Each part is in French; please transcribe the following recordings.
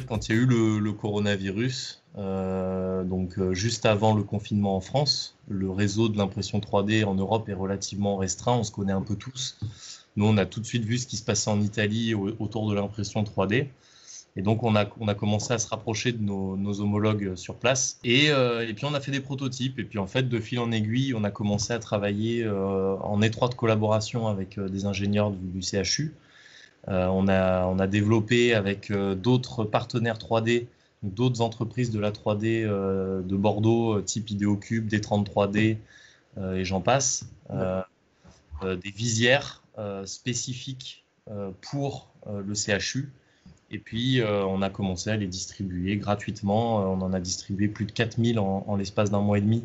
quand il y a eu le coronavirus, juste avant le confinement en France, le réseau de l'impression 3D en Europe est relativement restreint, on se connaît un peu tous. Nous, on a tout de suite vu ce qui se passait en Italie autour de l'impression 3D. Et donc, on a commencé à se rapprocher de nos homologues sur place. Et puis, on a fait des prototypes. Et puis, en fait, de fil en aiguille, on a commencé à travailler en étroite collaboration avec des ingénieurs du CHU. On a développé avec d'autres partenaires 3D, d'autres entreprises de la 3D de Bordeaux, type Ideocube, D30 3D et j'en passe, des visières spécifiques pour le CHU. Et puis, on a commencé à les distribuer gratuitement. On en a distribué plus de 4000 en l'espace d'un mois et demi.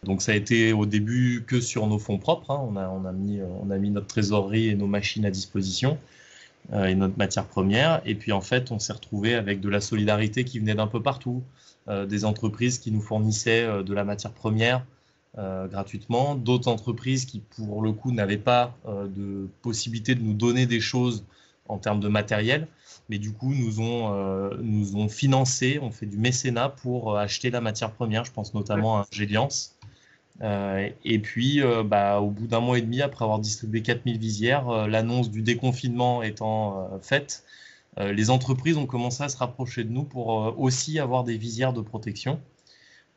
Donc, ça a été au début que sur nos fonds propres. On a mis notre trésorerie et nos machines à disposition et notre matière première. Et puis, en fait, on s'est retrouvé avec de la solidarité qui venait d'un peu partout. Des entreprises qui nous fournissaient de la matière première gratuitement. D'autres entreprises qui, pour le coup, n'avaient pas de possibilité de nous donner des choses en termes de matériel, mais du coup nous ont financé, on fait du mécénat pour acheter la matière première, je pense notamment à Géliance. Et puis au bout d'un mois et demi, après avoir distribué 4000 visières, l'annonce du déconfinement étant faite, les entreprises ont commencé à se rapprocher de nous pour aussi avoir des visières de protection.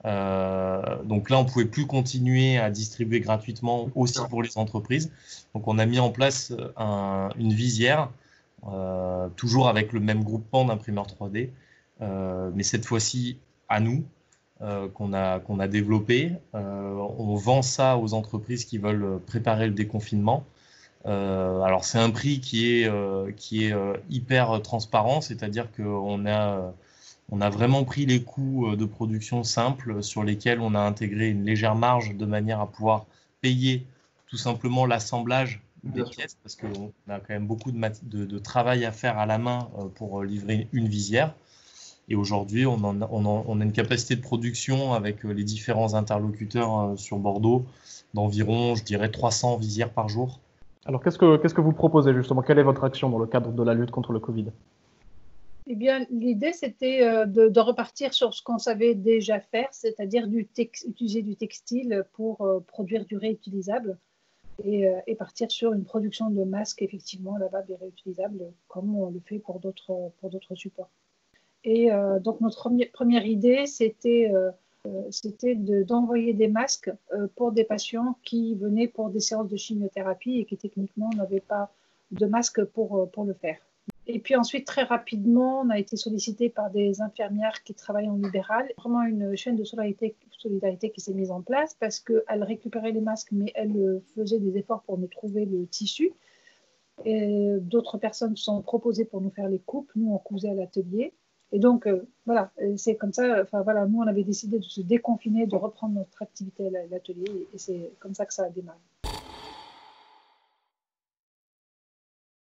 Donc là, on ne pouvait plus continuer à distribuer gratuitement aussi pour les entreprises. Donc on a mis en place une visière toujours avec le même groupement d'imprimeurs 3D, mais cette fois-ci à nous, qu'on a développé. On vend ça aux entreprises qui veulent préparer le déconfinement. Alors c'est un prix qui est hyper transparent, c'est-à-dire qu'on a vraiment pris les coûts de production simples sur lesquels on a intégré une légère marge de manière à pouvoir payer tout simplement l'assemblage des pièces, parce qu'on a quand même beaucoup de travail à faire à la main pour livrer une visière. Et aujourd'hui, on a une capacité de production avec les différents interlocuteurs sur Bordeaux d'environ, je dirais, 300 visières par jour. Alors, qu'est-ce que vous proposez justement? Quelle est votre action dans le cadre de la lutte contre le Covid? Eh bien, l'idée, c'était de repartir sur ce qu'on savait déjà faire, c'est-à-dire utiliser du textile pour produire du réutilisable. Et partir sur une production de masques effectivement lavables et réutilisables comme on le fait pour d'autres supports. Et donc notre première idée, c'était d'envoyer des masques pour des patients qui venaient pour des séances de chimiothérapie et qui techniquement n'avaient pas de masque pour le faire. Et puis ensuite, très rapidement, on a été sollicité par des infirmières qui travaillent en libéral. Vraiment une chaîne de solidarité qui s'est mise en place parce qu'elles récupéraient les masques, mais elles faisaient des efforts pour nous trouver le tissu. Et d'autres personnes se sont proposées pour nous faire les coupes. Nous, on cousait à l'atelier. Et donc, voilà, c'est comme ça. Enfin, voilà, nous, on avait décidé de se déconfiner, de reprendre notre activité à l'atelier. Et c'est comme ça que ça a démarré.